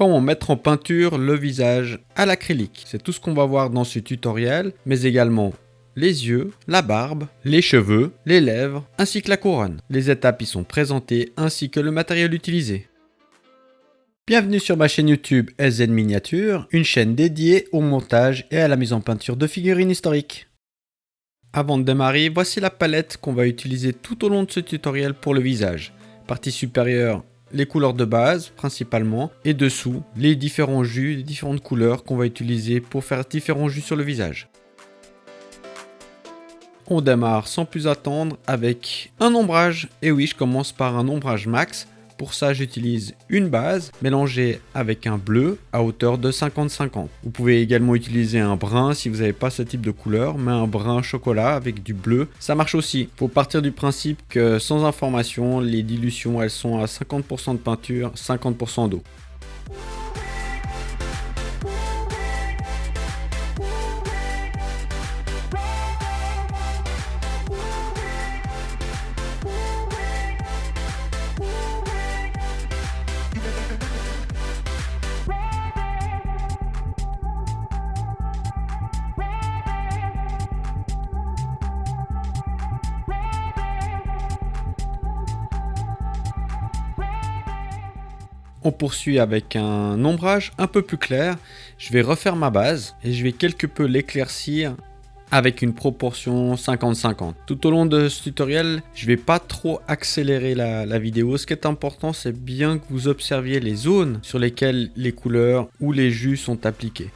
Comment mettre en peinture le visage à l'acrylique. C'est tout ce qu'on va voir dans ce tutoriel, mais également les yeux, la barbe, les cheveux, les lèvres, ainsi que la couronne. Les étapes y sont présentées, ainsi que le matériel utilisé. Bienvenue sur ma chaîne YouTube SZ Miniature, une chaîne dédiée au montage et à la mise en peinture de figurines historiques. Avant de démarrer, voici la palette qu'on va utiliser tout au long de ce tutoriel pour le visage. Partie supérieure, les couleurs de base principalement, et dessous, les différents jus, les différentes couleurs qu'on va utiliser pour faire différents jus sur le visage. On démarre sans plus attendre avec un ombrage, et oui, je commence par un ombrage max. Pour ça, j'utilise une base mélangée avec un bleu à hauteur de 50-50. Vous pouvez également utiliser un brun si vous n'avez pas ce type de couleur, mais un brun chocolat avec du bleu, ça marche aussi. Il faut partir du principe que sans information, les dilutions elles sont à 50% de peinture, 50% d'eau. On poursuit avec un ombrage un peu plus clair. Je vais refaire ma base et je vais quelque peu l'éclaircir avec une proportion 50-50. Tout au long de ce tutoriel, je ne vais pas trop accélérer la vidéo. Ce qui est important, c'est bien que vous observiez les zones sur lesquelles les couleurs ou les jus sont appliqués.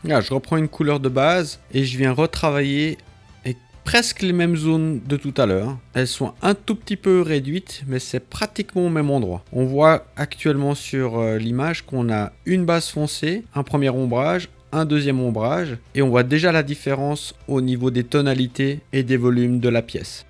Là, je reprends une couleur de base et je viens retravailler avec presque les mêmes zones de tout à l'heure. Elles sont un tout petit peu réduites, mais c'est pratiquement au même endroit. On voit actuellement sur l'image qu'on a une base foncée, un premier ombrage, un deuxième ombrage, et on voit déjà la différence au niveau des tonalités et des volumes de la pièce.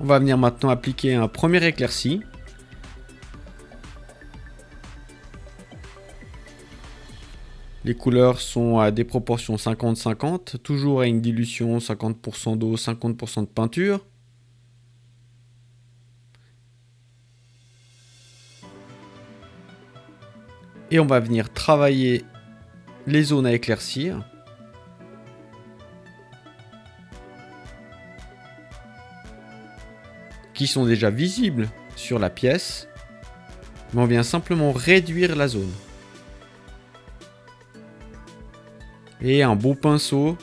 On va venir maintenant appliquer un premier éclairci. Les couleurs sont à des proportions 50-50, toujours à une dilution 50% d'eau, 50% de peinture. Et on va venir travailler les zones à éclaircir. Qui sont déjà visibles sur la pièce, mais on vient simplement réduire la zone. Et un beau pinceau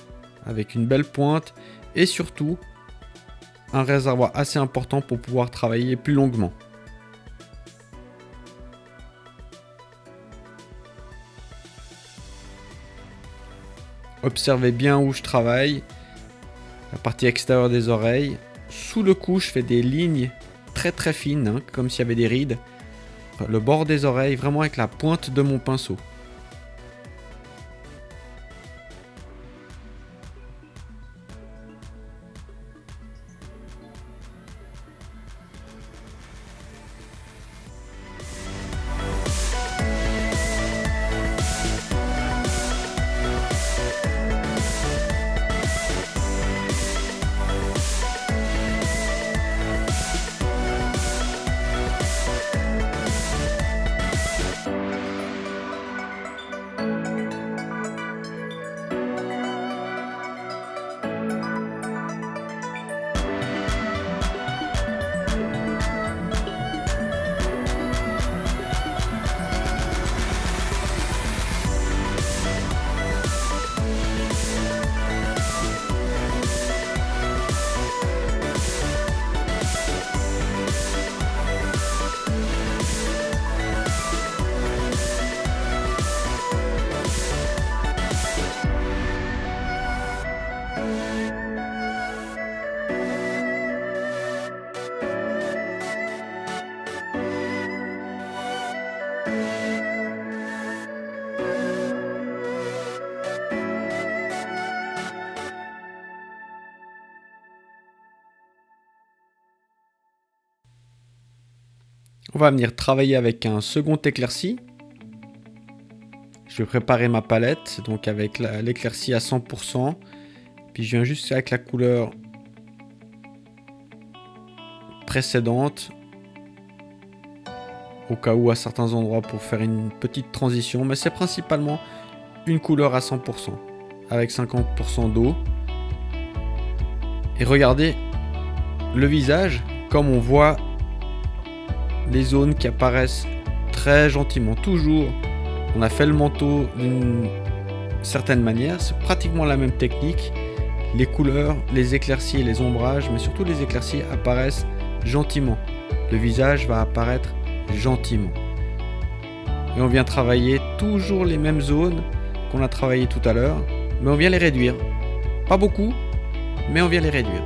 avec une belle pointe et surtout un réservoir assez important pour pouvoir travailler plus longuement. Observez bien où je travaille, la partie extérieure des oreilles. Sous le cou, je fais des lignes très fines, comme s'il y avait des rides. Le bord des oreilles, vraiment avec la pointe de mon pinceau. On On va venir travailler avec un second éclairci. Je vais préparer ma palette, donc avec l'éclairci à 100%. Puis je viens juste avec la couleur précédente, au cas où à certains endroits pour faire une petite transition. Mais c'est principalement une couleur à 100%, avec 50% d'eau. Et regardez le visage, comme on voit les zones qui apparaissent très gentiment. Toujours, on a fait le manteau d'une certaine manière, c'est pratiquement la même technique. Les couleurs, les éclaircies et les ombrages, mais surtout les éclaircies apparaissent gentiment. Le visage va apparaître gentiment. Et on vient travailler toujours les mêmes zones qu'on a travaillé tout à l'heure, mais on vient les réduire. Pas beaucoup, mais on vient les réduire.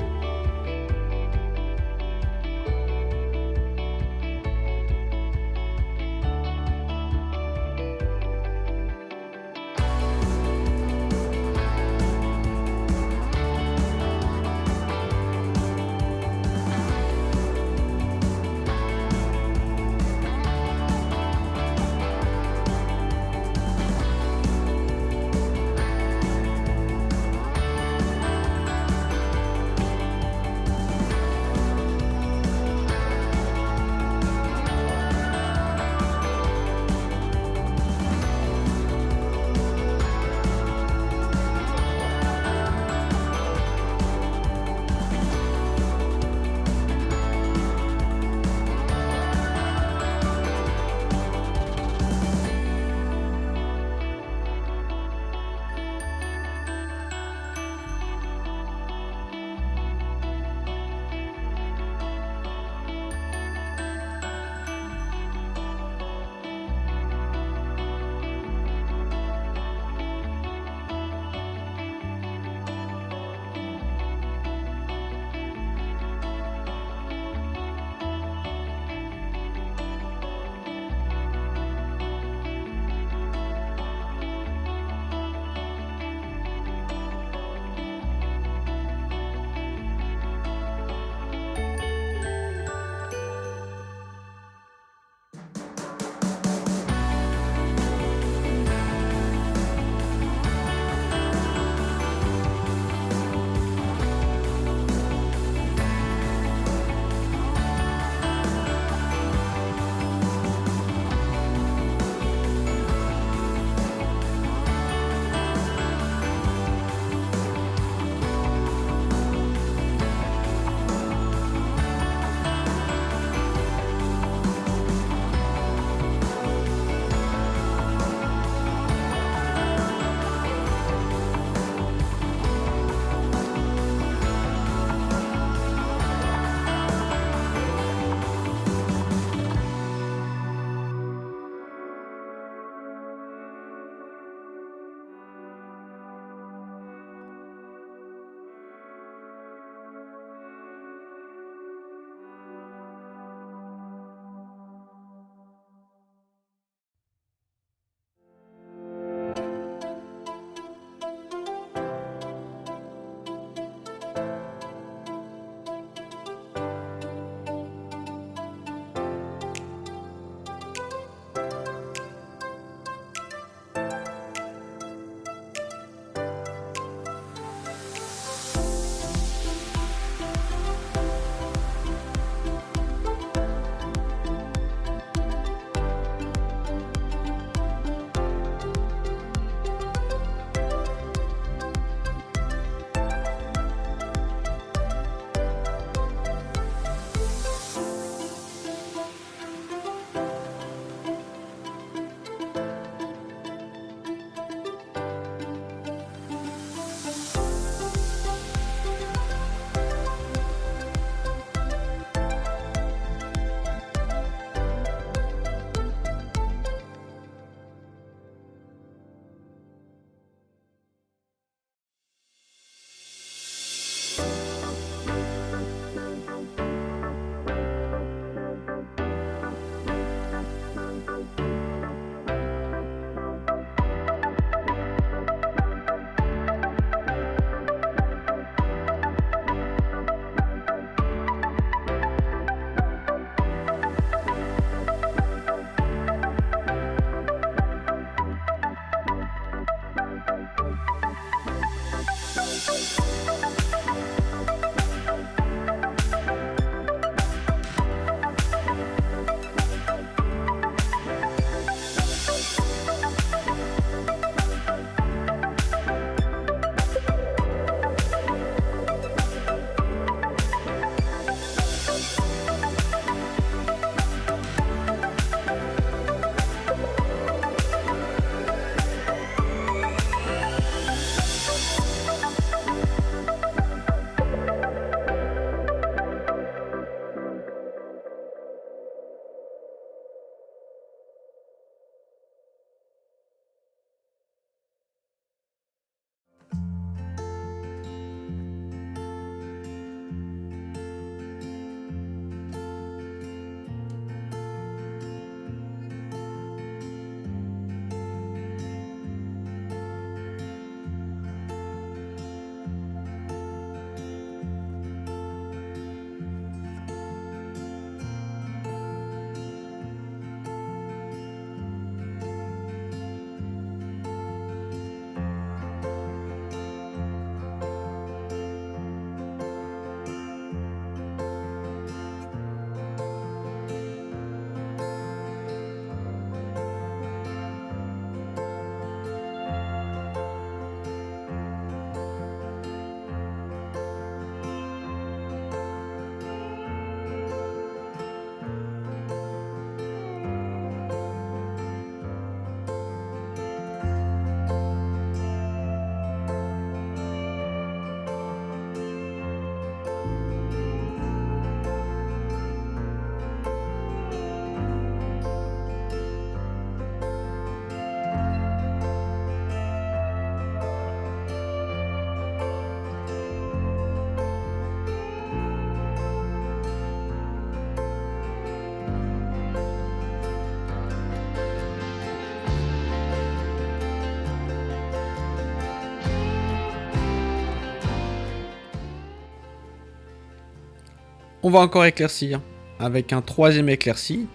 On va encore éclaircir avec un troisième éclairci,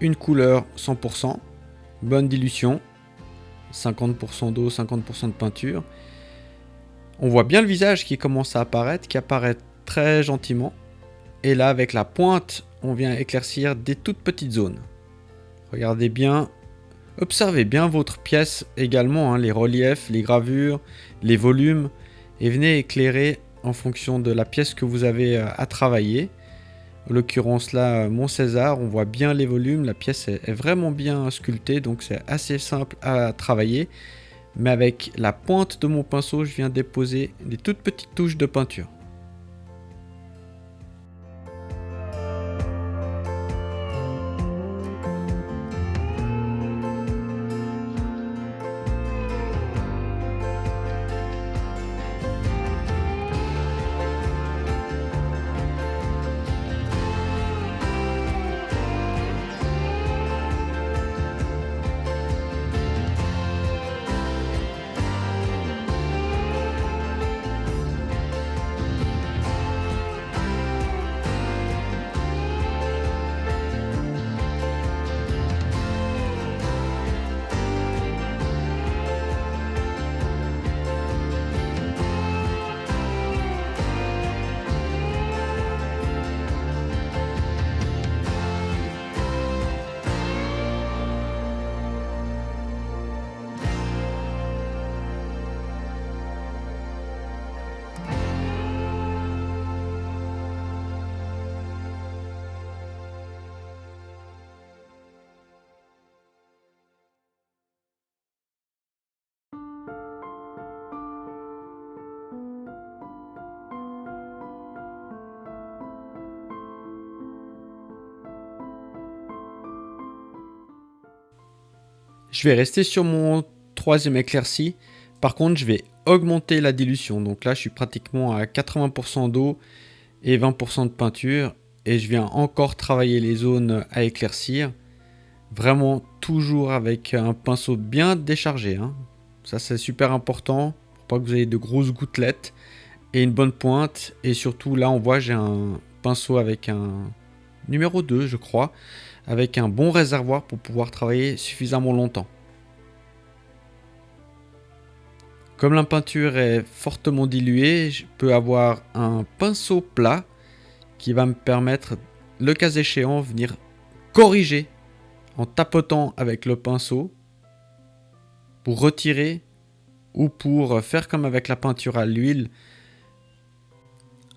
une couleur 100%, bonne dilution, 50% d'eau, 50% de peinture. On voit bien le visage qui commence à apparaître, qui apparaît très gentiment. Et là, avec la pointe, on vient éclaircir des toutes petites zones. Regardez bien, observez bien votre pièce également, les reliefs, les gravures, les volumes, et venez éclairer en fonction de la pièce que vous avez à travailler. En l'occurrence là, mon César, on voit bien les volumes, la pièce est vraiment bien sculptée, donc c'est assez simple à travailler. Mais avec la pointe de mon pinceau, je viens déposer des toutes petites touches de peinture. Je vais rester sur mon troisième éclairci. Par contre, je vais augmenter la dilution. Donc là, je suis pratiquement à 80% d'eau et 20% de peinture. Et je viens encore travailler les zones à éclaircir. Vraiment toujours avec un pinceau bien déchargé. Ça, c'est super important pour pas que vous ayez de grosses gouttelettes. Et une bonne pointe. Et surtout, là, on voit, j'ai un pinceau avec un numéro 2, je crois, avec un bon réservoir pour pouvoir travailler suffisamment longtemps. Comme la peinture est fortement diluée, je peux avoir un pinceau plat qui va me permettre, le cas échéant, venir corriger en tapotant avec le pinceau pour retirer ou pour faire comme avec la peinture à l'huile,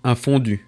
un fondu.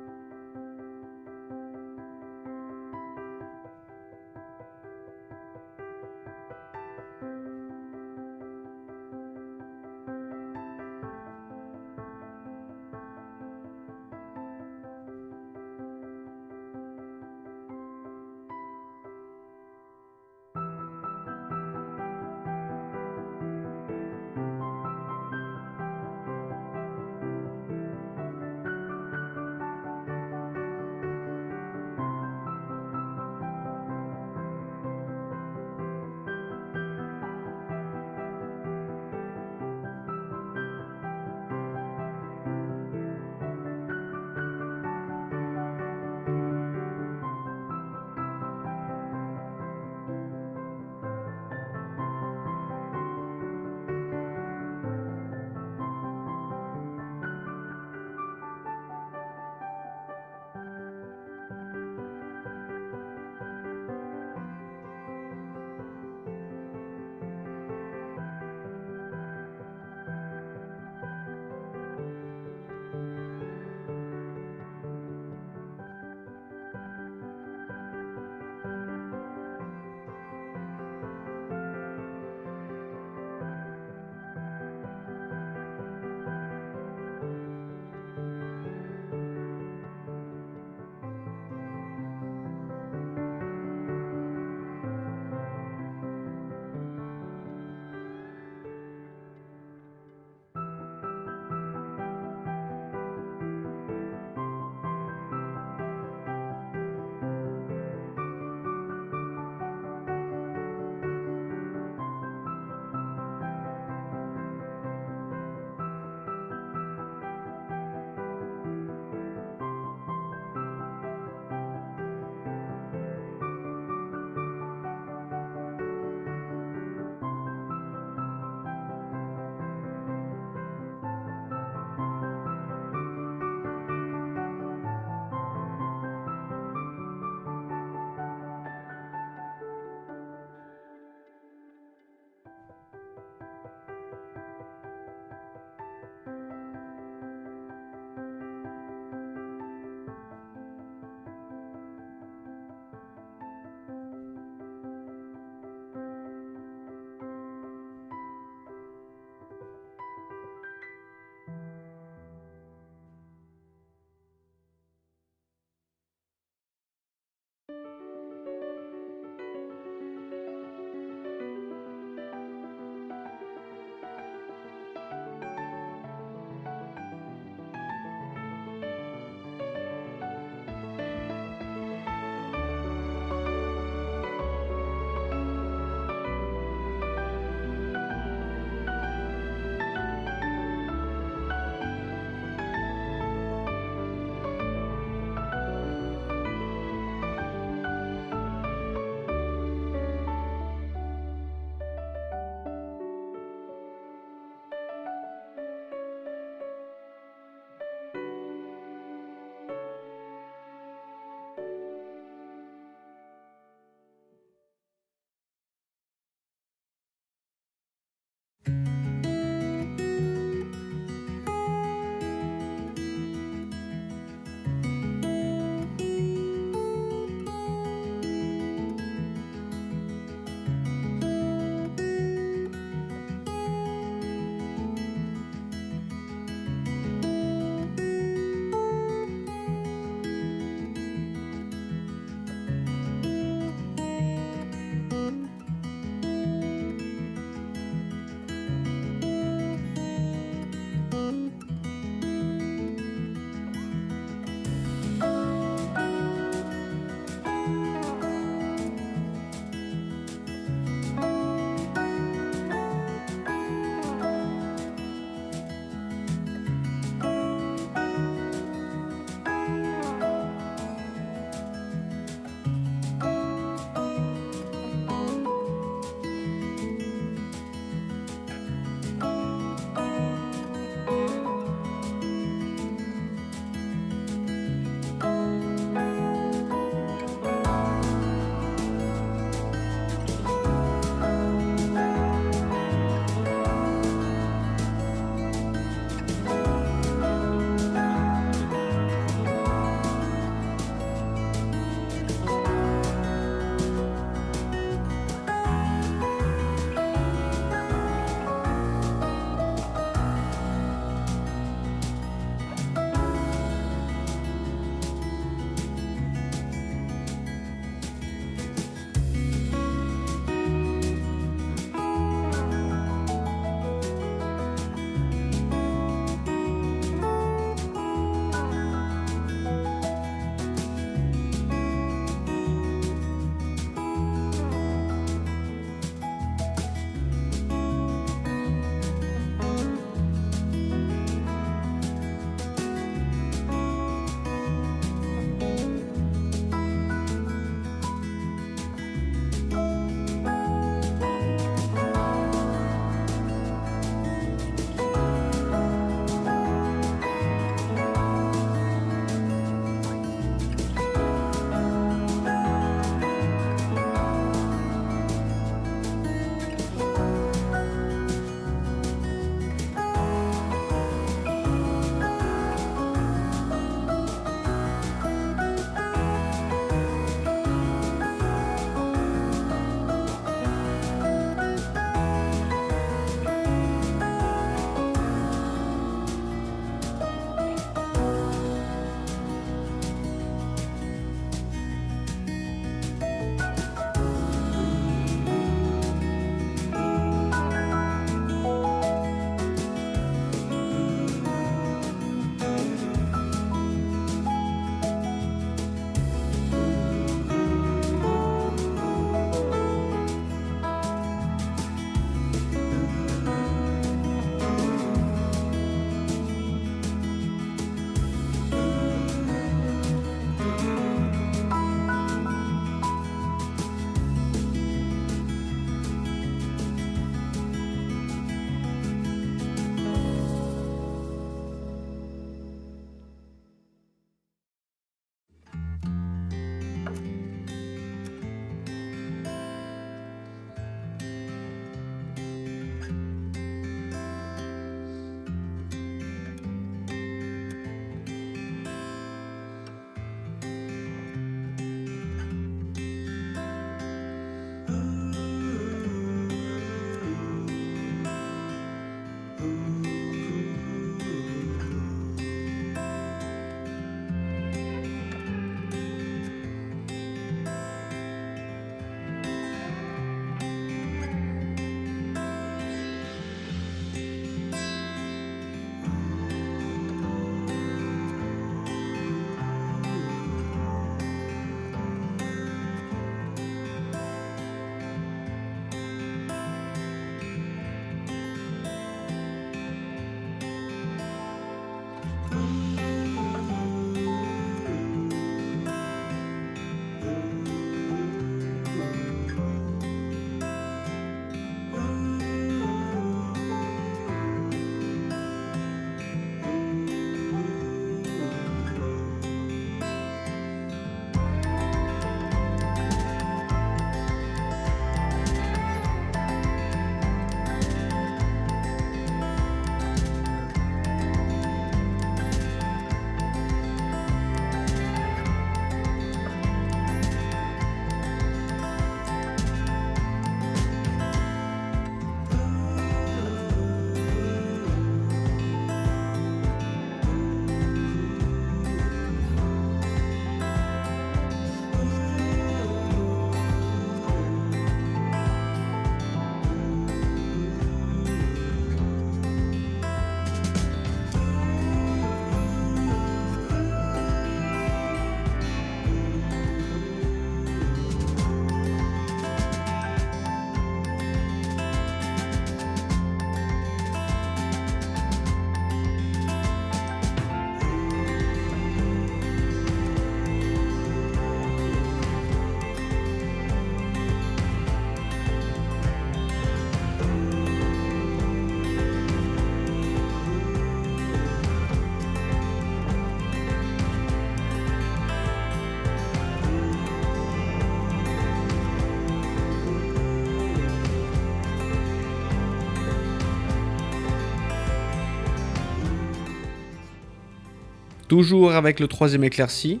Toujours avec le troisième éclairci,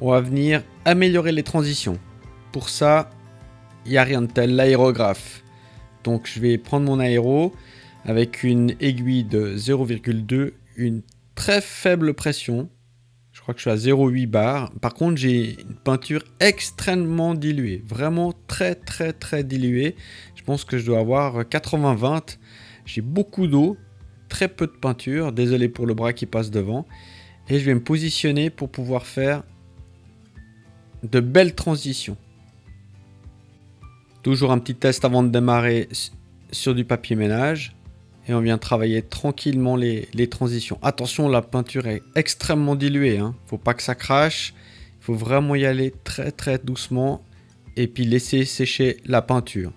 on va venir améliorer les transitions. Pour ça, il n'y a rien de tel, l'aérographe. Donc je vais prendre mon aéro avec une aiguille de 0,2, une très faible pression. Je crois que je suis à 0,8 bar. Par contre, j'ai une peinture extrêmement diluée. Vraiment très diluée. Je pense que je dois avoir 80-20. J'ai beaucoup d'eau, très peu de peinture. Désolé pour le bras qui passe devant. Et je vais me positionner pour pouvoir faire de belles transitions. Toujours un petit test avant de démarrer sur du papier ménage. Et on vient travailler tranquillement les transitions. Attention, la peinture est extrêmement diluée. Faut pas que ça crache. Il faut vraiment y aller très doucement. Et puis laisser sécher la peinture.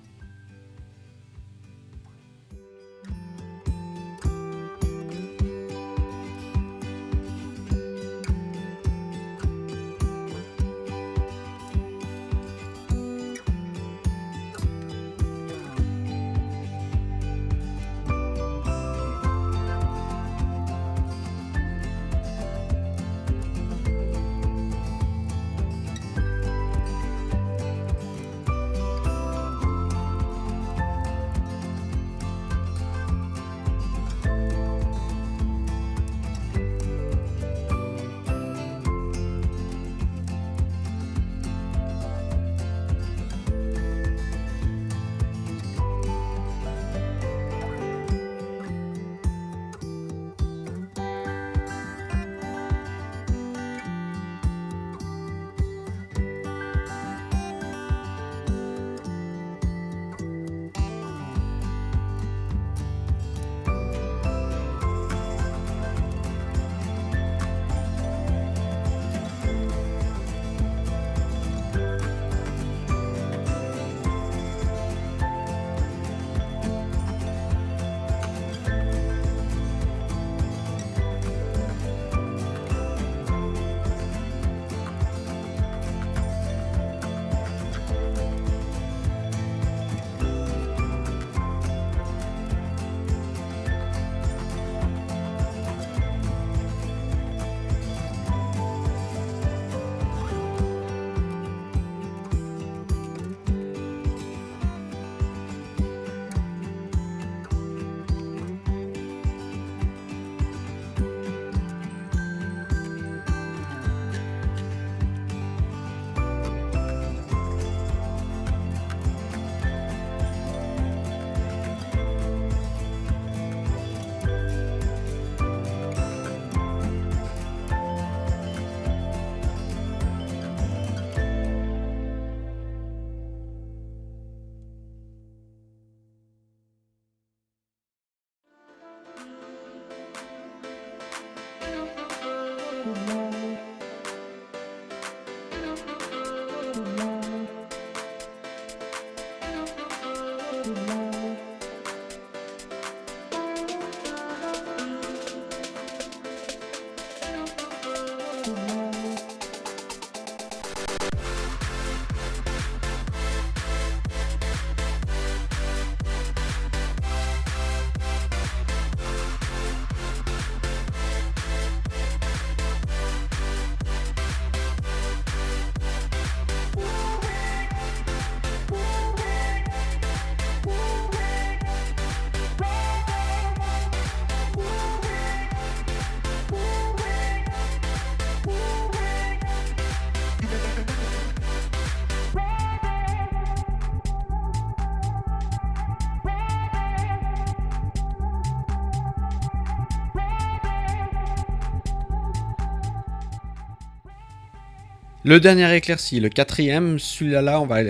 Le dernier éclairci, le quatrième, celui-là, on va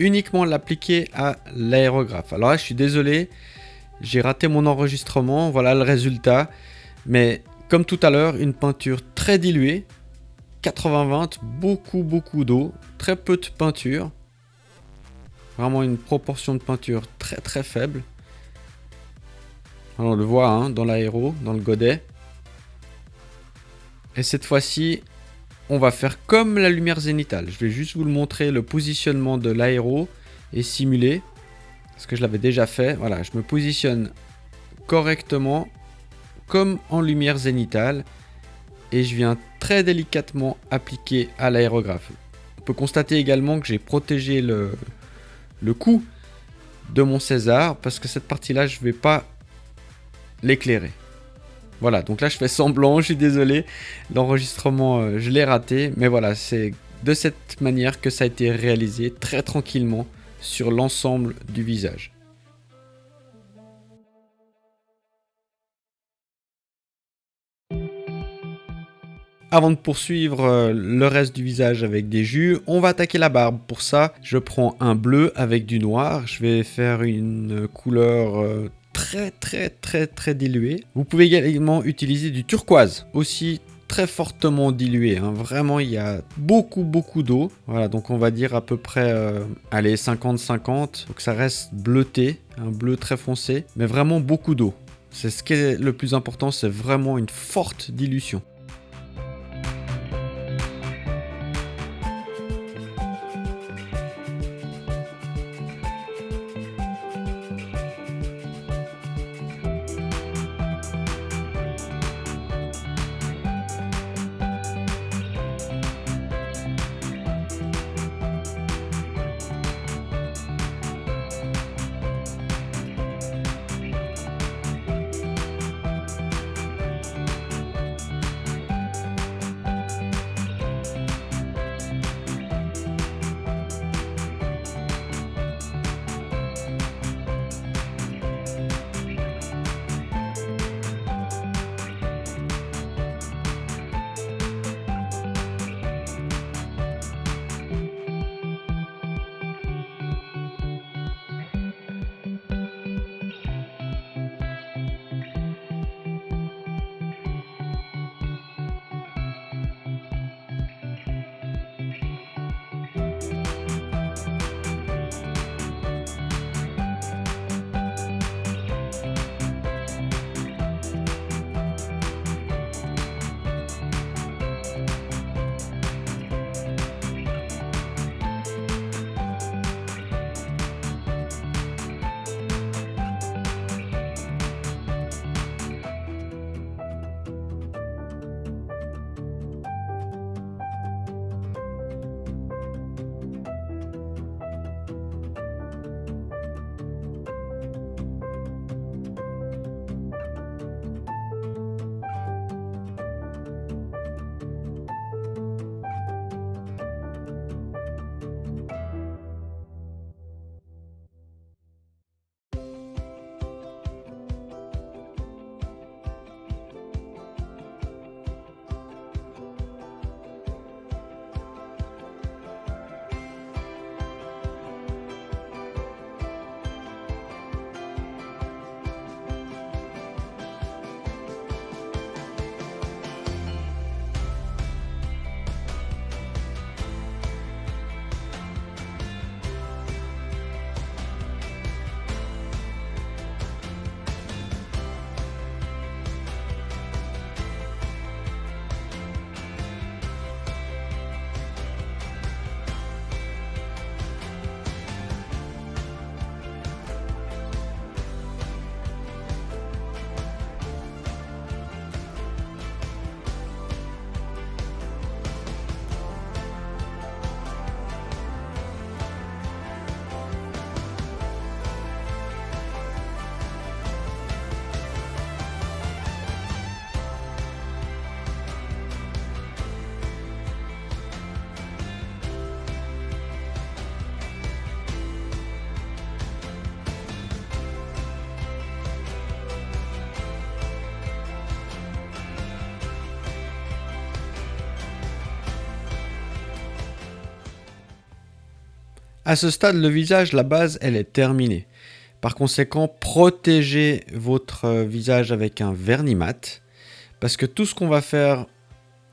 uniquement l'appliquer à l'aérographe. Alors là, je suis désolé, j'ai raté mon enregistrement, voilà le résultat. Mais comme tout à l'heure, une peinture très diluée, 80-20, beaucoup d'eau, très peu de peinture. Vraiment une proportion de peinture très faible. Alors, on le voit dans l'aéro, dans le godet. Et cette fois-ci, on va faire comme la lumière zénitale. Je vais juste vous le montrer, le positionnement de l'aéro est simulé. Parce que je l'avais déjà fait. Voilà, je me positionne correctement comme en lumière zénitale. et je viens très délicatement appliquer à l'aérographe. On peut constater également que j'ai protégé le cou de mon César parce que cette partie-là, je ne vais pas l'éclairer. Voilà, donc là je fais semblant, je suis désolé, l'enregistrement je l'ai raté, mais voilà, c'est de cette manière que ça a été réalisé très tranquillement sur l'ensemble du visage. Avant de poursuivre le reste du visage avec des jus, on va attaquer la barbe. Pour ça, je prends un bleu avec du noir. Je vais faire une couleur très diluée. Vous pouvez également utiliser du turquoise, aussi très fortement dilué. Hein. Vraiment, il y a beaucoup d'eau. Voilà, donc on va dire à peu près, allez, 50-50. Donc ça reste bleuté, un bleu très foncé, mais vraiment beaucoup d'eau. C'est ce qui est le plus important, c'est vraiment une forte dilution. À ce stade, le visage, la base, elle est terminée. Par conséquent, protégez votre visage avec un vernis mat. Parce que tout ce qu'on va faire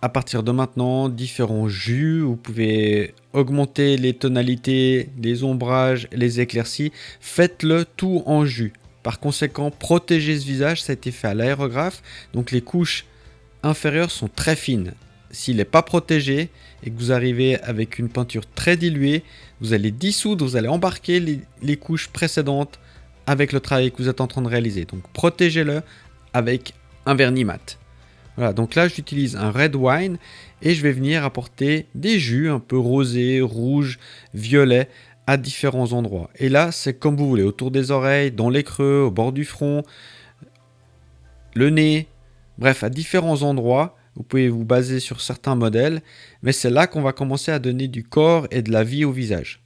à partir de maintenant, différents jus, vous pouvez augmenter les tonalités, les ombrages, les éclaircies. Faites-le tout en jus. Par conséquent, protégez ce visage, ça a été fait à l'aérographe. Donc les couches inférieures sont très fines. S'il n'est pas protégé et que vous arrivez avec une peinture très diluée, vous allez dissoudre, vous allez embarquer les couches précédentes avec le travail que vous êtes en train de réaliser. Donc protégez-le avec un vernis mat. Voilà, donc là j'utilise un red wine et je vais venir apporter des jus un peu rosés, rouges, violets à différents endroits. Et là c'est comme vous voulez, autour des oreilles, dans les creux, au bord du front, le nez, bref à différents endroits. Vous pouvez vous baser sur certains modèles, mais c'est là qu'on va commencer à donner du corps et de la vie au visage.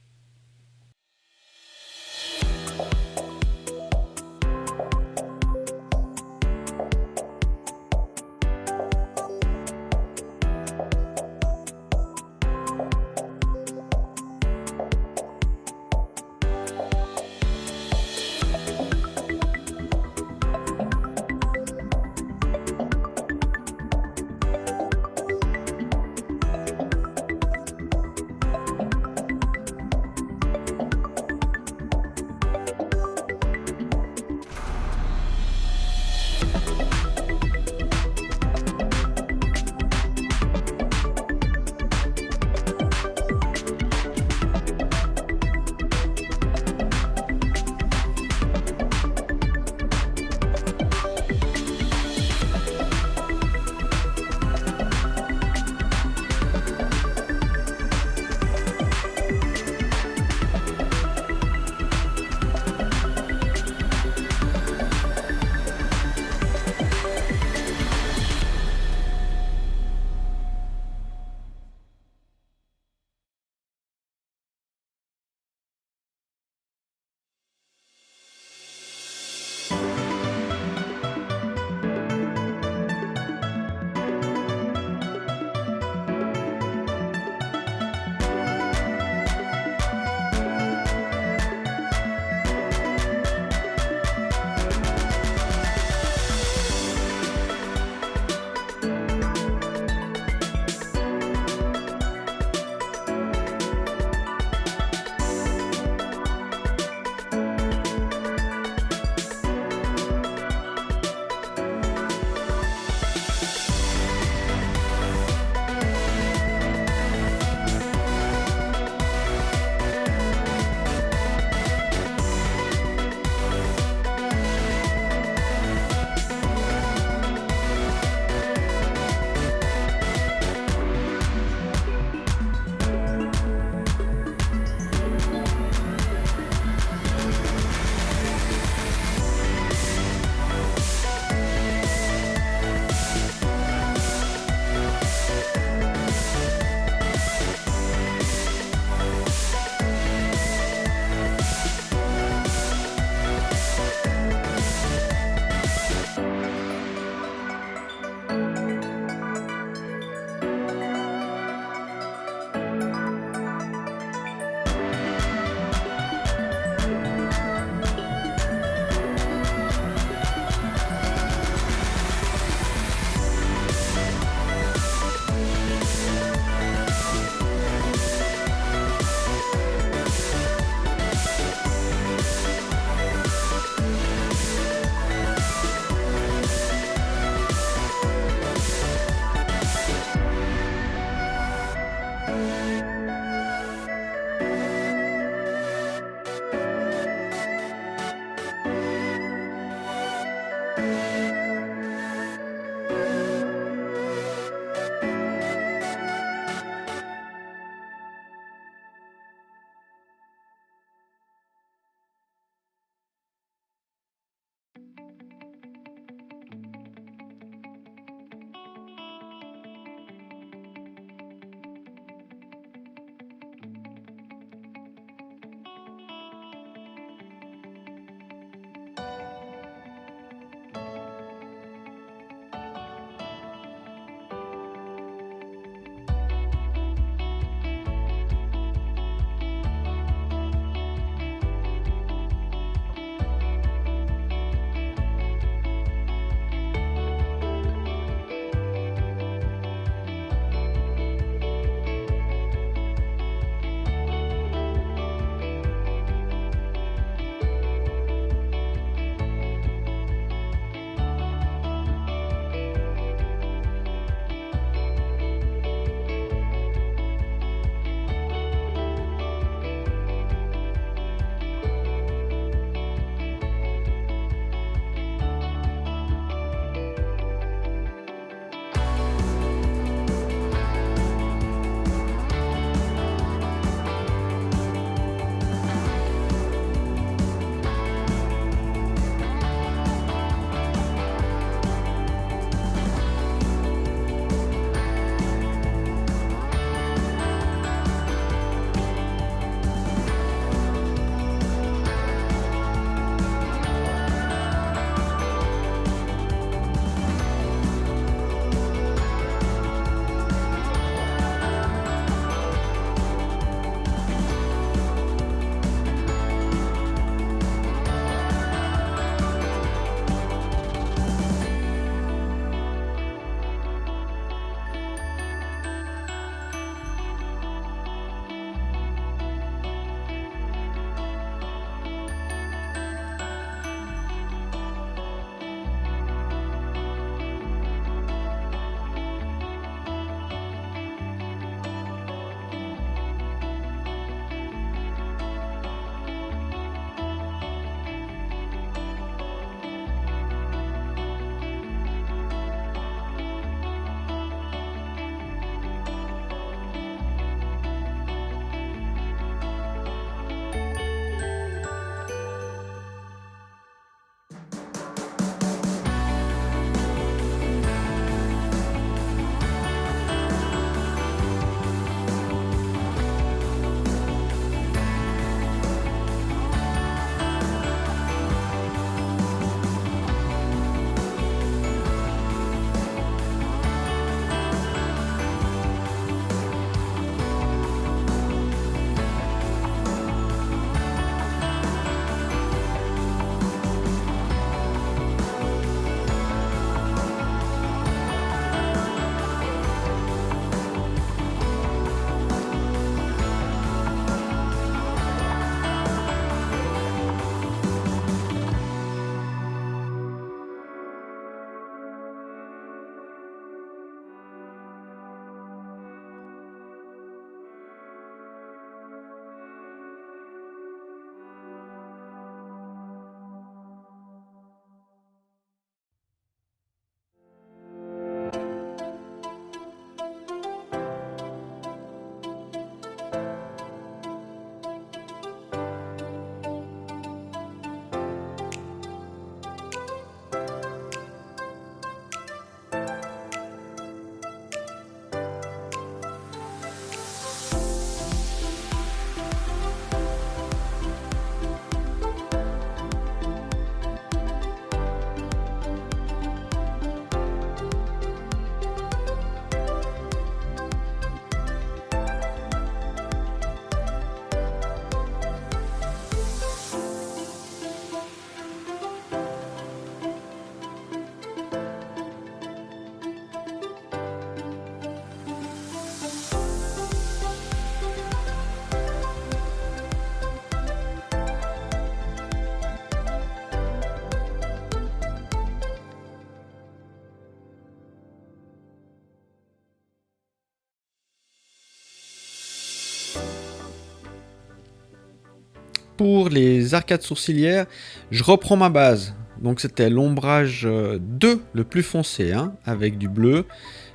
pour les arcades sourcilières, je reprends ma base. Donc c'était l'ombrage 2, le plus foncé, hein, avec du bleu.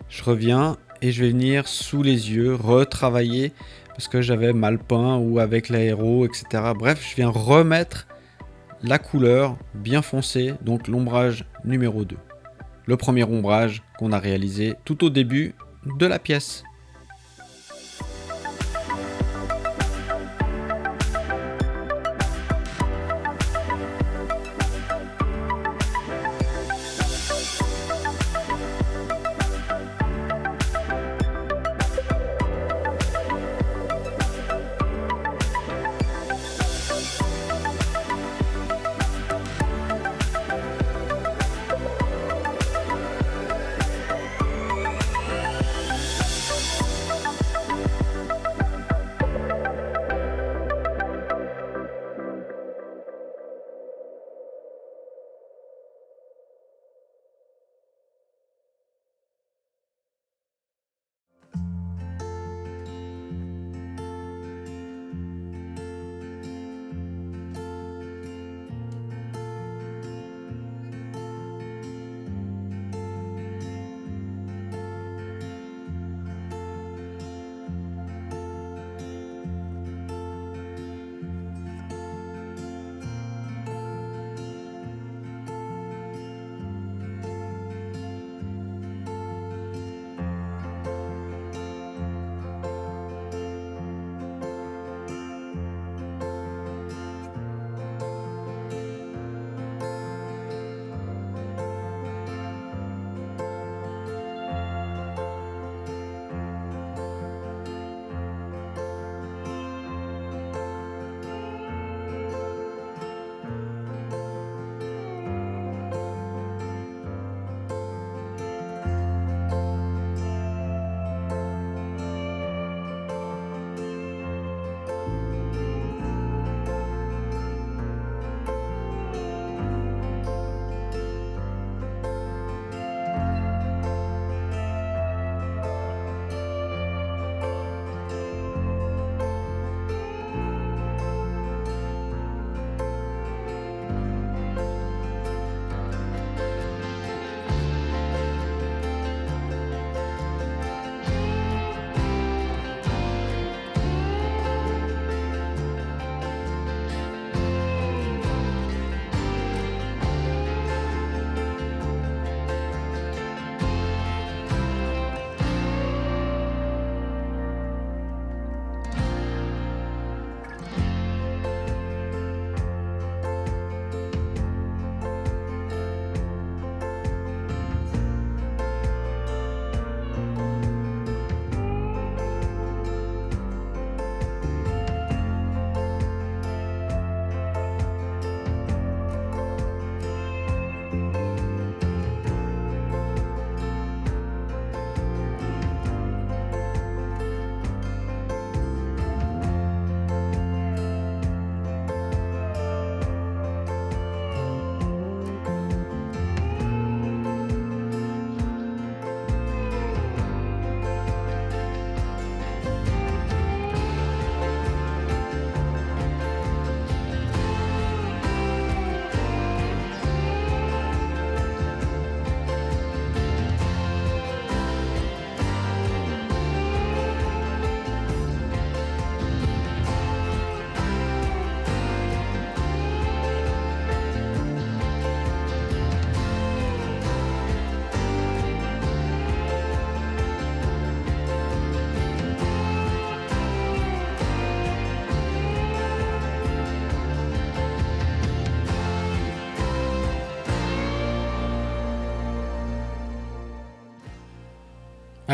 Je reviens et je vais venir sous les yeux, retravailler, parce que j'avais mal peint ou avec l'aéro, etc. Bref, je viens remettre la couleur bien foncée, donc l'ombrage numéro 2. Le premier ombrage qu'on a réalisé tout au début de la pièce.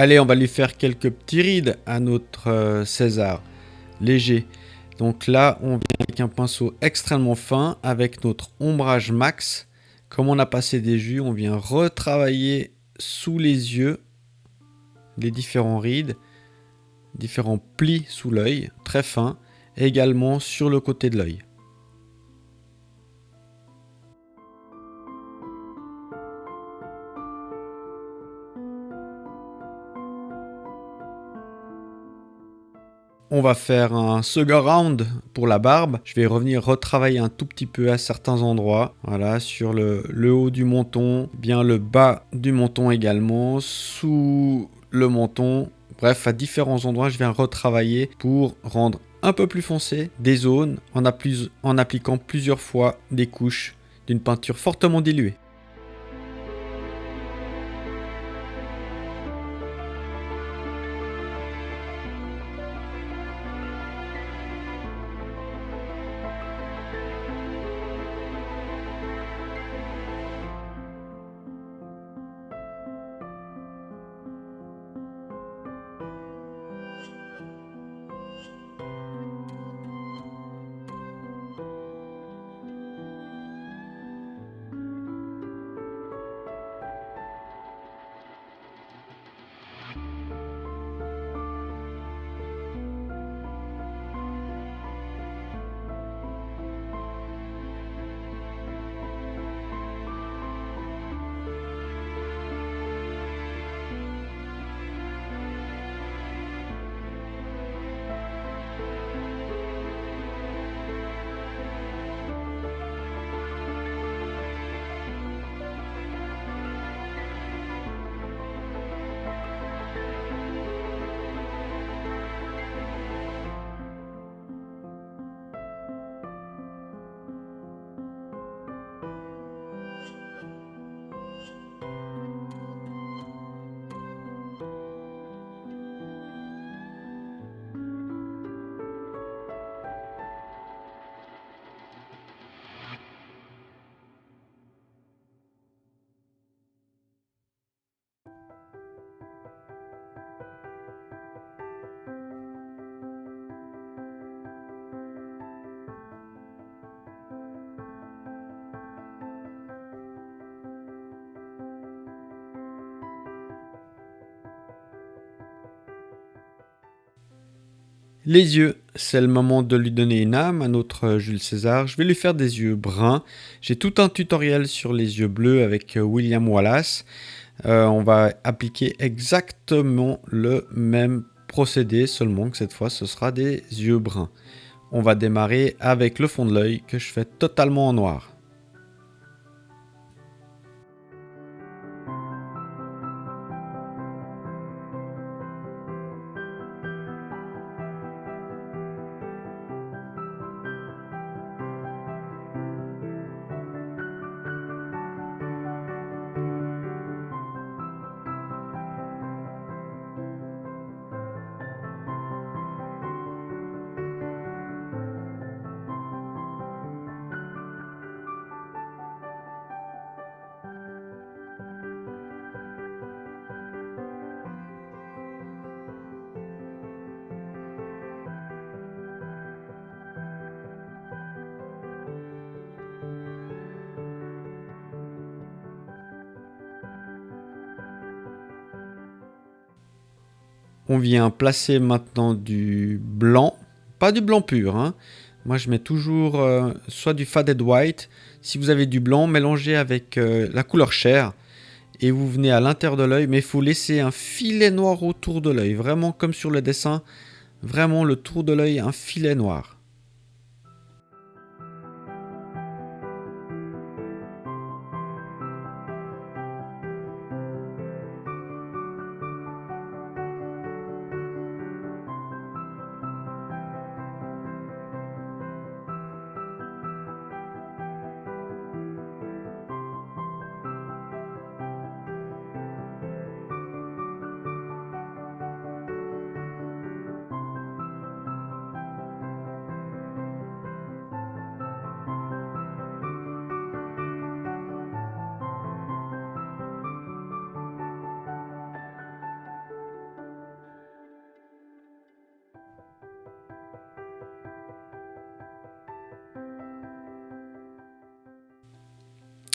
Allez, on va lui faire quelques petits rides à notre César, léger. Donc là, on vient avec un pinceau extrêmement fin, avec notre ombrage max. Comme on a passé des jus, on vient retravailler sous les yeux les différents rides, différents plis sous l'œil, très fins, et également sur le côté de l'œil. On va faire un second round pour la barbe. Je vais revenir retravailler un tout petit peu à certains endroits. Voilà, sur le haut du menton, bien le bas du menton également, sous le menton. Bref, à différents endroits, je viens retravailler pour rendre un peu plus foncé des zones en appliquant plusieurs fois des couches d'une peinture fortement diluée. Les yeux, c'est le moment de lui donner une âme à notre Jules César. Je vais lui faire des yeux bruns. J'ai tout un tutoriel sur les yeux bleus avec William Wallace. On va appliquer exactement le même procédé, seulement que cette fois ce sera des yeux bruns. On va démarrer avec le fond de l'œil que je fais totalement en noir. On vient placer maintenant du blanc, pas du blanc pur, hein. Moi je mets toujours soit du faded white, si vous avez du blanc mélangé avec la couleur chair, et vous venez à l'intérieur de l'œil, mais il faut laisser un filet noir autour de l'œil, vraiment comme sur le dessin, vraiment le tour de l'œil, un filet noir.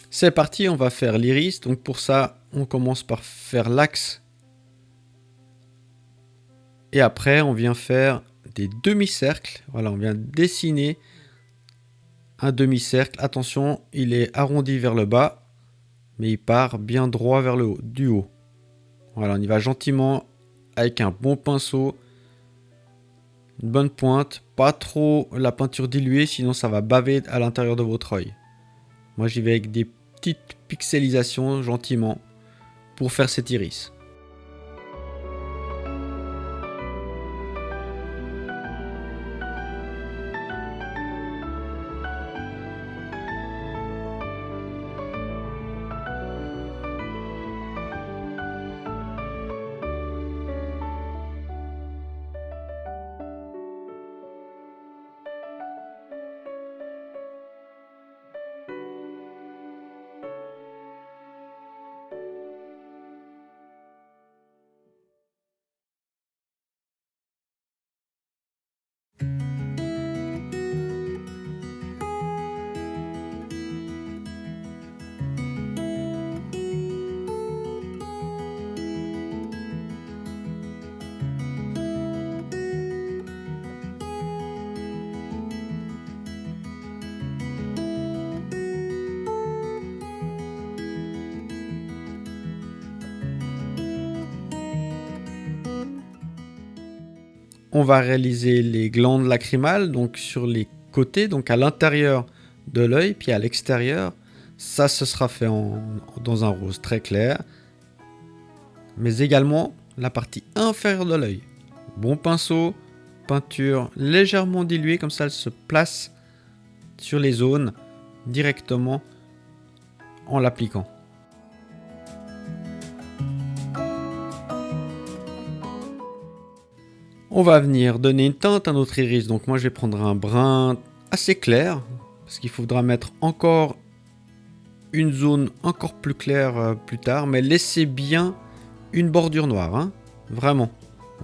C'est parti, on va faire l'iris. Donc pour ça, on commence par faire l'axe. Et après, on vient faire des demi-cercles. Voilà, on vient dessiner un demi-cercle. Attention, il est arrondi vers le bas, mais il part bien droit vers le haut, du haut. Voilà, on y va gentiment avec un bon pinceau. une bonne pointe, pas trop la peinture diluée, sinon ça va baver à l'intérieur de votre œil. Moi j'y vais avec des petites pixelisations gentiment pour faire cet iris. On va réaliser les glandes lacrymales, donc sur les côtés, donc à l'intérieur de l'œil, puis à l'extérieur. Ça, ce sera fait dans un rose très clair. Mais également la partie inférieure de l'œil. Bon pinceau, peinture légèrement diluée, comme ça elle se place sur les zones directement en l'appliquant. On va venir donner une teinte à notre iris. Donc moi je vais prendre un brun assez clair, parce qu'il faudra mettre encore une zone encore plus claire plus tard, mais laissez bien une bordure noire, hein, vraiment.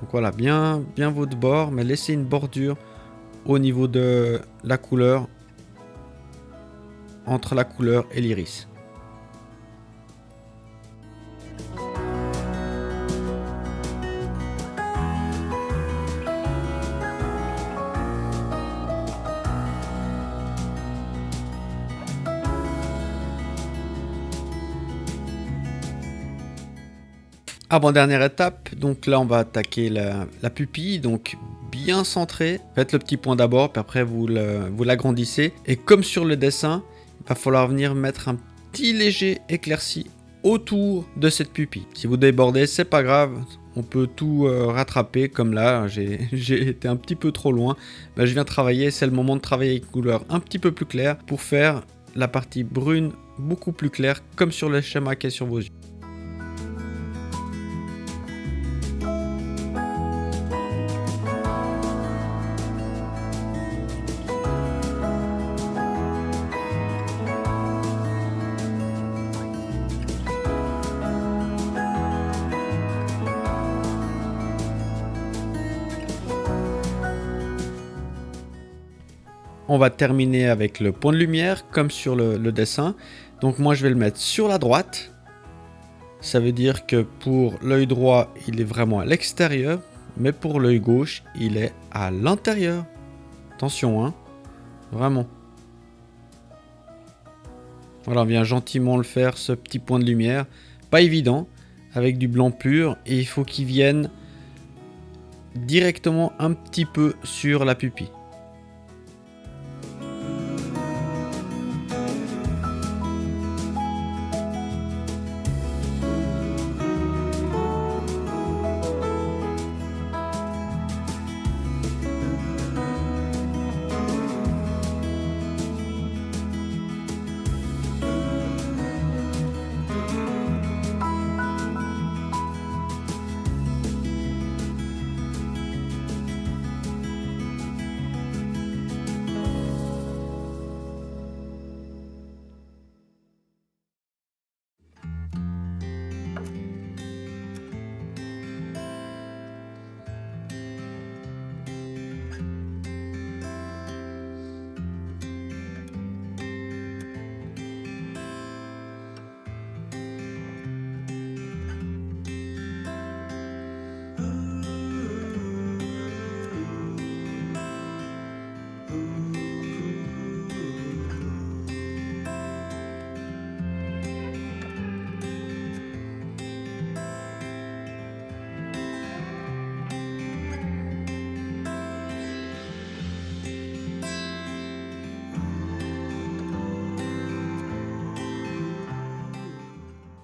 Donc voilà, bien votre bord, mais laissez une bordure au niveau de la couleur, entre la couleur et l'iris. Avant-dernière étape, donc là on va attaquer la pupille, donc bien centré. Faites le petit point d'abord, puis après vous l'agrandissez. Et comme sur le dessin, il va falloir venir mettre un petit léger éclairci autour de cette pupille. Si vous débordez, c'est pas grave, on peut tout rattraper. Comme là, j'ai été un petit peu trop loin. Ben, je viens travailler, c'est le moment de travailler avec une couleur un petit peu plus claire pour faire la partie brune beaucoup plus claire, comme sur le schéma qui est sur vos yeux. On va terminer avec le point de lumière comme sur le dessin. Donc moi je vais le mettre sur la droite. Ça veut dire que pour l'œil droit il est vraiment à l'extérieur, mais pour l'œil gauche il est à l'intérieur. Attention hein, vraiment. Voilà, on vient gentiment le faire, ce petit point de lumière. Pas évident, avec du blanc pur, et il faut qu'il vienne directement un petit peu sur la pupille.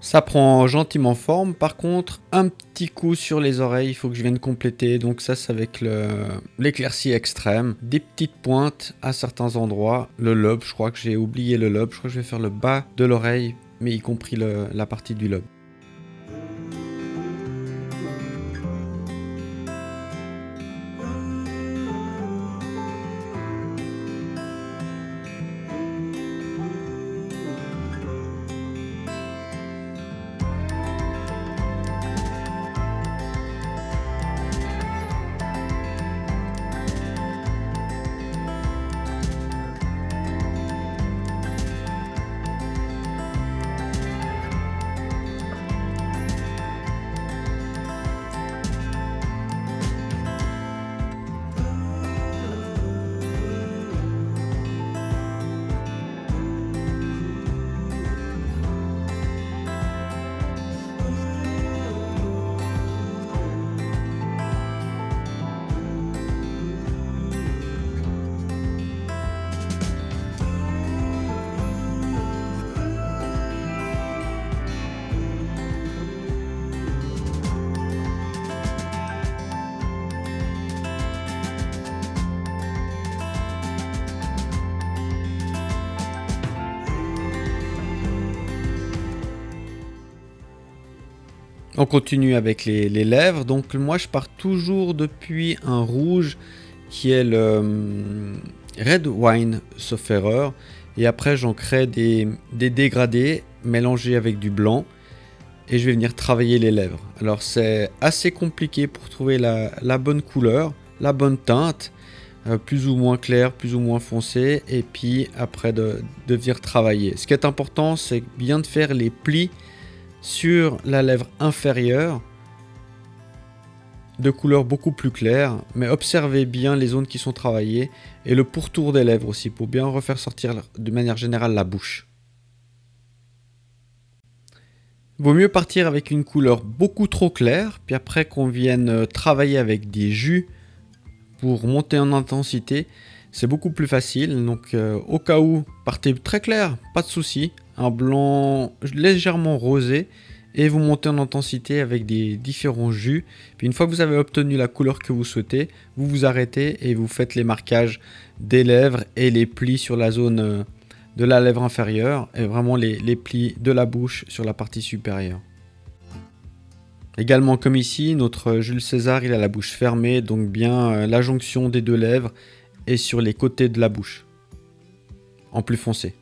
Ça prend gentiment forme. Par contre, un petit coup sur les oreilles, il faut que je vienne compléter. Donc ça, c'est avec l'éclaircie extrême. Des petites pointes à certains endroits. Le lobe, je crois que j'ai oublié le lobe. Je crois que je vais faire le bas de l'oreille, mais y compris la partie du lobe. On continue avec les lèvres. Donc moi je pars toujours depuis un rouge qui est le Red Wine sauf erreur. Et après j'en crée des dégradés mélangés avec du blanc. Et je vais venir travailler les lèvres. Alors c'est assez compliqué pour trouver la bonne couleur, la bonne teinte. Plus ou moins clair, plus ou moins foncé. Et puis après de venir travailler. Ce qui est important, c'est bien de faire les plis sur la lèvre inférieure de couleur beaucoup plus claire, mais observez bien les zones qui sont travaillées et le pourtour des lèvres aussi pour bien refaire sortir de manière générale la bouche. Vaut mieux partir avec une couleur beaucoup trop claire, puis après qu'on vienne travailler avec des jus pour monter en intensité, c'est beaucoup plus facile. Donc au cas où, partez très clair, pas de souci. Un blanc légèrement rosé et vous montez en intensité avec des différents jus. Puis une fois que vous avez obtenu la couleur que vous souhaitez, vous vous arrêtez et vous faites les marquages des lèvres et les plis sur la zone de la lèvre inférieure et vraiment les plis de la bouche sur la partie supérieure. Également comme ici, notre Jules César il a la bouche fermée, donc bien la jonction des deux lèvres et sur les côtés de la bouche, en plus foncé.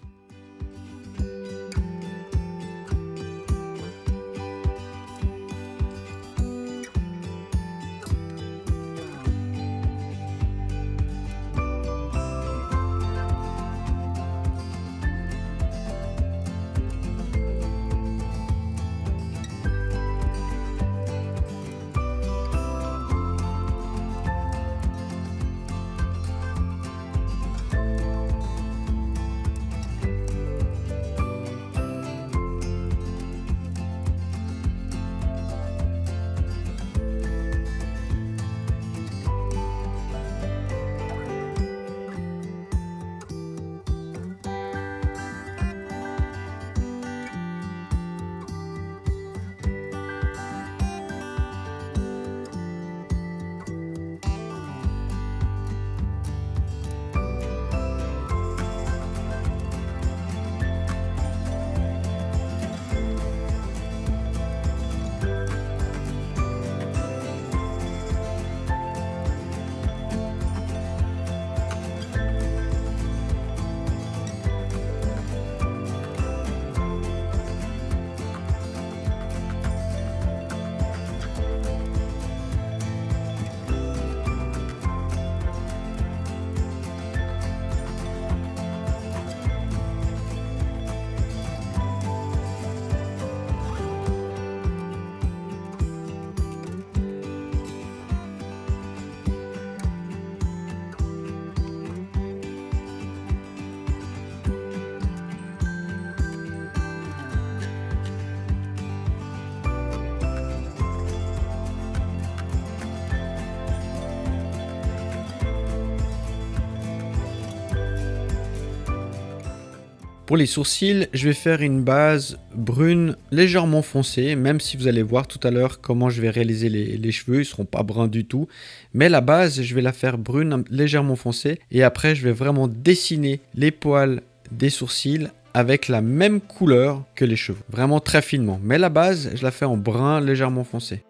Pour les sourcils, je vais faire une base brune légèrement foncée, même si vous allez voir tout à l'heure comment je vais réaliser les cheveux, ils ne seront pas bruns du tout. Mais la base, je vais la faire brune légèrement foncée et après je vais vraiment dessiner les poils des sourcils avec la même couleur que les cheveux, vraiment très finement. Mais la base, je la fais en brun légèrement foncé.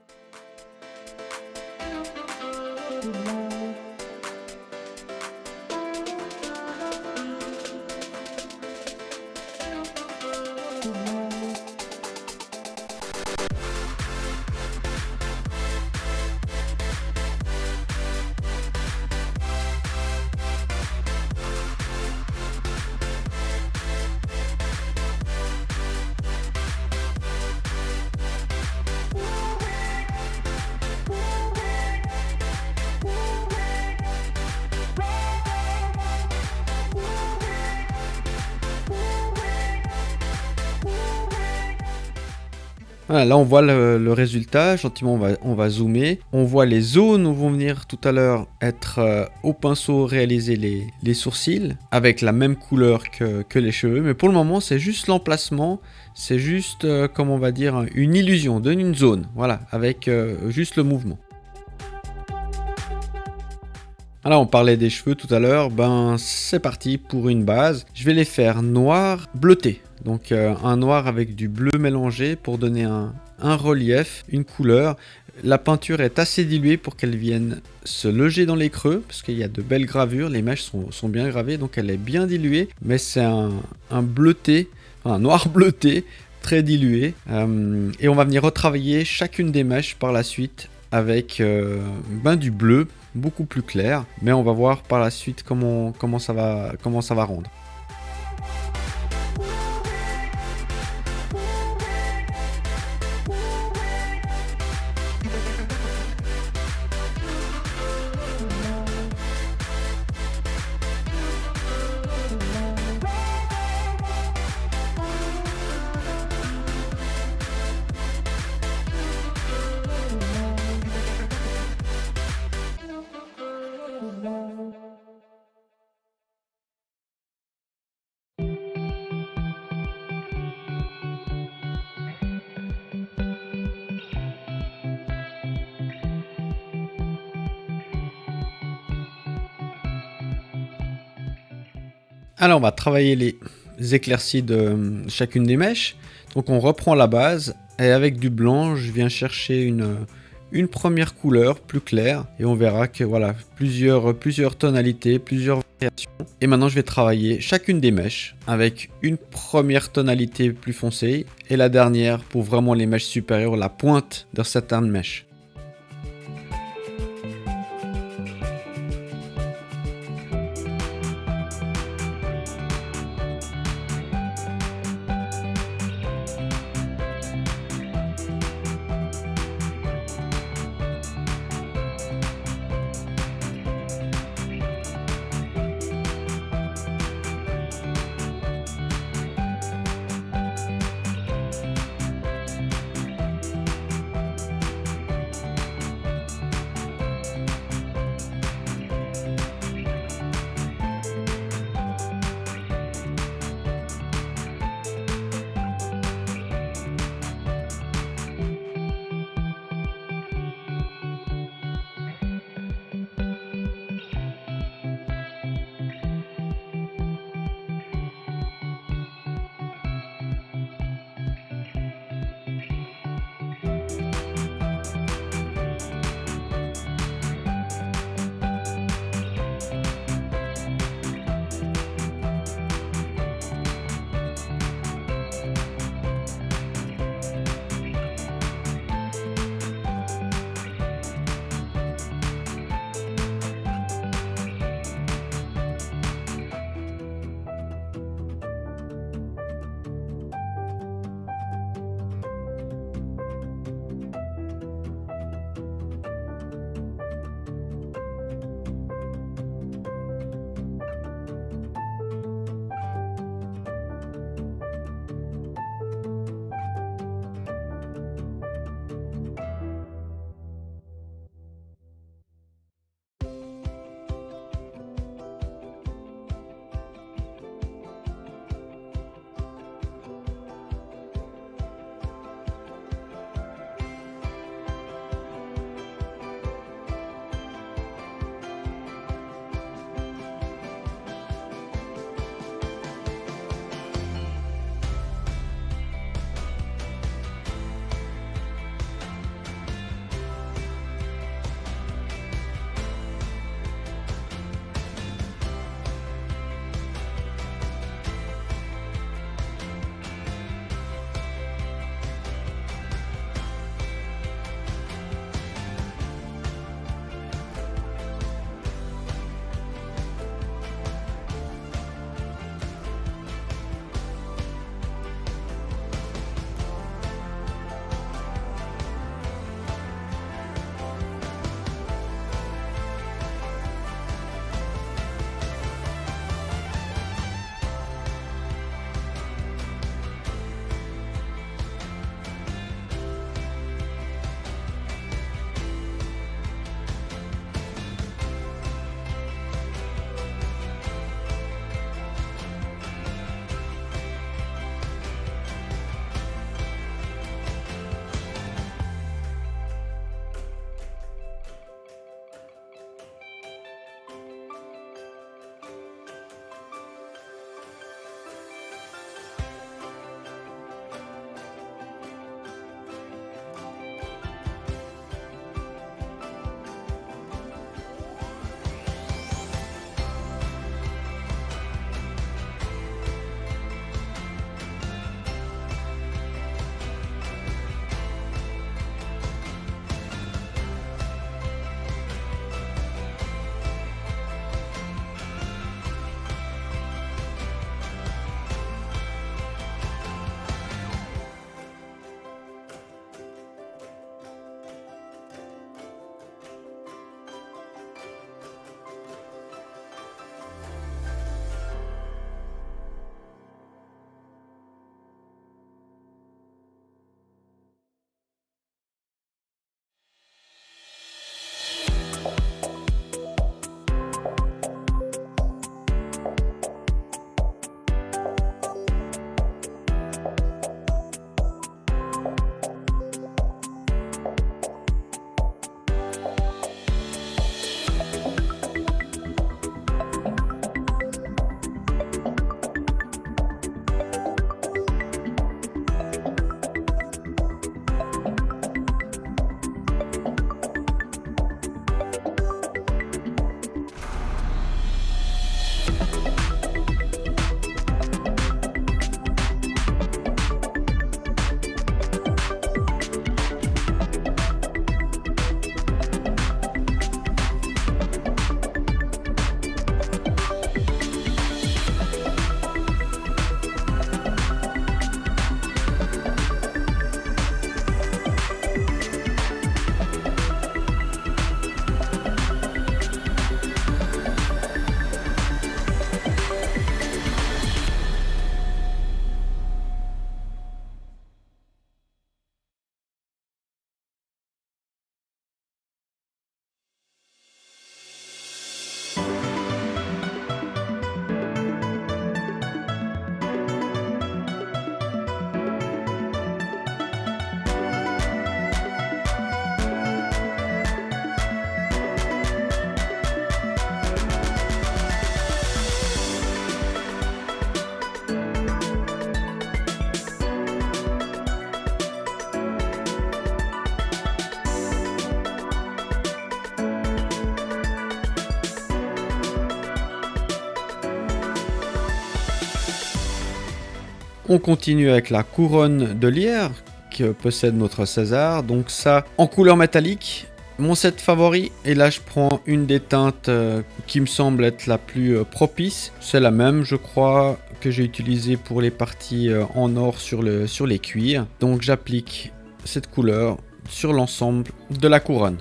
Voilà, là on voit le résultat, gentiment on va zoomer. On voit les zones où vont venir tout à l'heure être au pinceau réaliser les sourcils avec la même couleur que les cheveux. Mais pour le moment c'est juste l'emplacement, c'est juste comme on va dire une illusion, donne une zone, voilà, avec juste le mouvement. Alors on parlait des cheveux tout à l'heure, ben c'est parti pour une base. Je vais les faire noir bleuté. Donc un noir avec du bleu mélangé pour donner un relief, une couleur. La peinture est assez diluée pour qu'elle vienne se loger dans les creux, parce qu'il y a de belles gravures, les mèches sont bien gravées, donc elle est bien diluée. Mais c'est un bleuté, un noir bleuté, très dilué. Et on va venir retravailler chacune des mèches par la suite avec du bleu beaucoup plus clair, mais on va voir par la suite comment ça va rendre. Alors on va travailler les éclaircies de chacune des mèches. Donc on reprend la base et avec du blanc je viens chercher une première couleur plus claire et on verra que voilà plusieurs tonalités, plusieurs variations. Et maintenant je vais travailler chacune des mèches avec une première tonalité plus foncée et la dernière pour vraiment les mèches supérieures, la pointe de certaines mèches. On continue avec la couronne de lierre que possède notre César. Donc ça en couleur métallique. Mon set favori, et là je prends une des teintes qui me semble être la plus propice. C'est la même je crois que j'ai utilisée pour les parties en or sur les cuirs. Donc j'applique cette couleur sur l'ensemble de la couronne.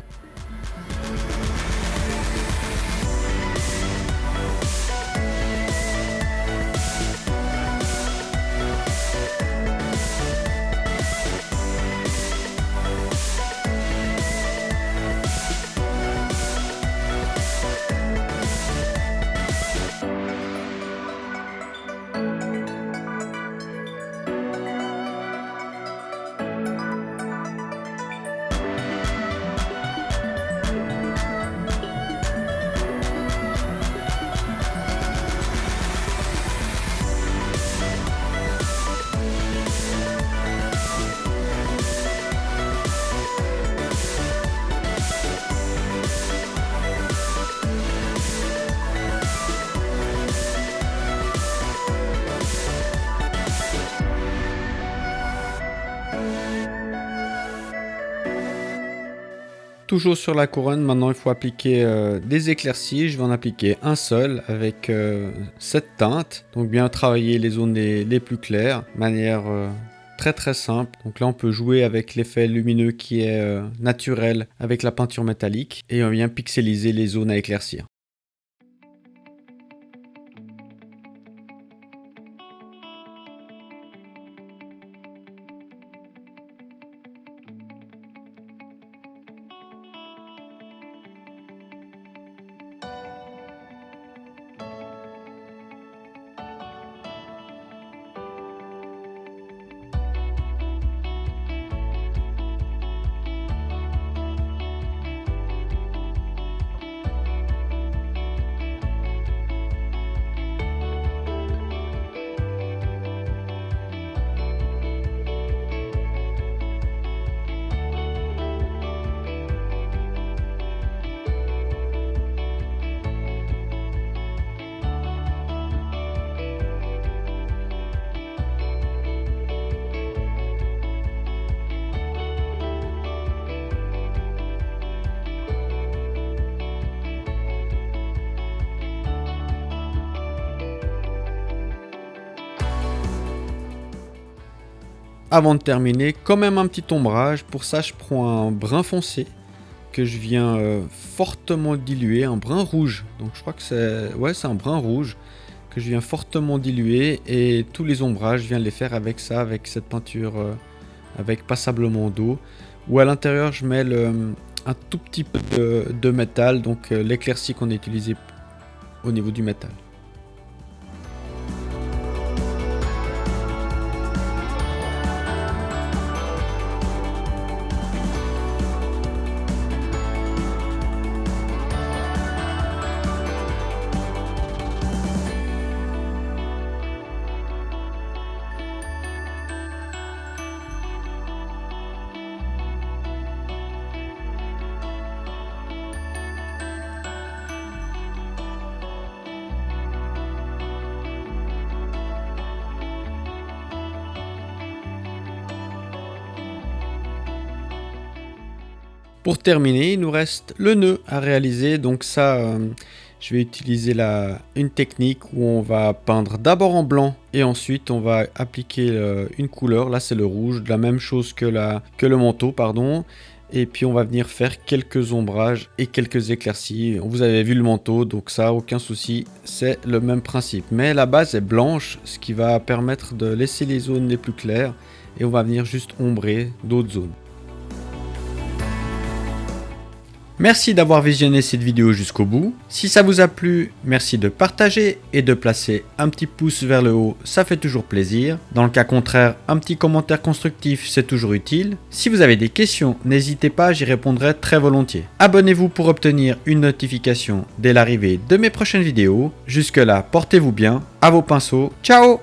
Toujours sur la couronne, maintenant il faut appliquer des éclaircies. Je vais en appliquer un seul avec cette teinte. Donc bien travailler les zones les plus claires, de manière très simple. Donc là on peut jouer avec l'effet lumineux qui est naturel avec la peinture métallique. Et on vient pixeliser les zones à éclaircir. Avant de terminer, quand même un petit ombrage. Pour ça, je prends un brun foncé que je viens fortement diluer, un brun rouge. Donc je crois que c'est un brun rouge que je viens fortement diluer, et tous les ombrages, je viens les faire avec ça, avec cette peinture avec passablement d'eau. Ou à l'intérieur, je mets un tout petit peu de métal, donc l'éclaircie qu'on a utilisé au niveau du métal. Pour terminer, il nous reste le nœud à réaliser. Donc ça, je vais utiliser une technique où on va peindre d'abord en blanc et ensuite on va appliquer une couleur. Là c'est le rouge, la même chose que le manteau, pardon. Et puis on va venir faire quelques ombrages et quelques éclaircies. Vous avez vu le manteau, donc ça, aucun souci, c'est le même principe. Mais la base est blanche, ce qui va permettre de laisser les zones les plus claires. Et on va venir juste ombrer d'autres zones. Merci d'avoir visionné cette vidéo jusqu'au bout. Si ça vous a plu, merci de partager et de placer un petit pouce vers le haut, ça fait toujours plaisir. Dans le cas contraire, un petit commentaire constructif, c'est toujours utile. Si vous avez des questions, n'hésitez pas, j'y répondrai très volontiers. Abonnez-vous pour obtenir une notification dès l'arrivée de mes prochaines vidéos. Jusque là, portez-vous bien, à vos pinceaux, ciao!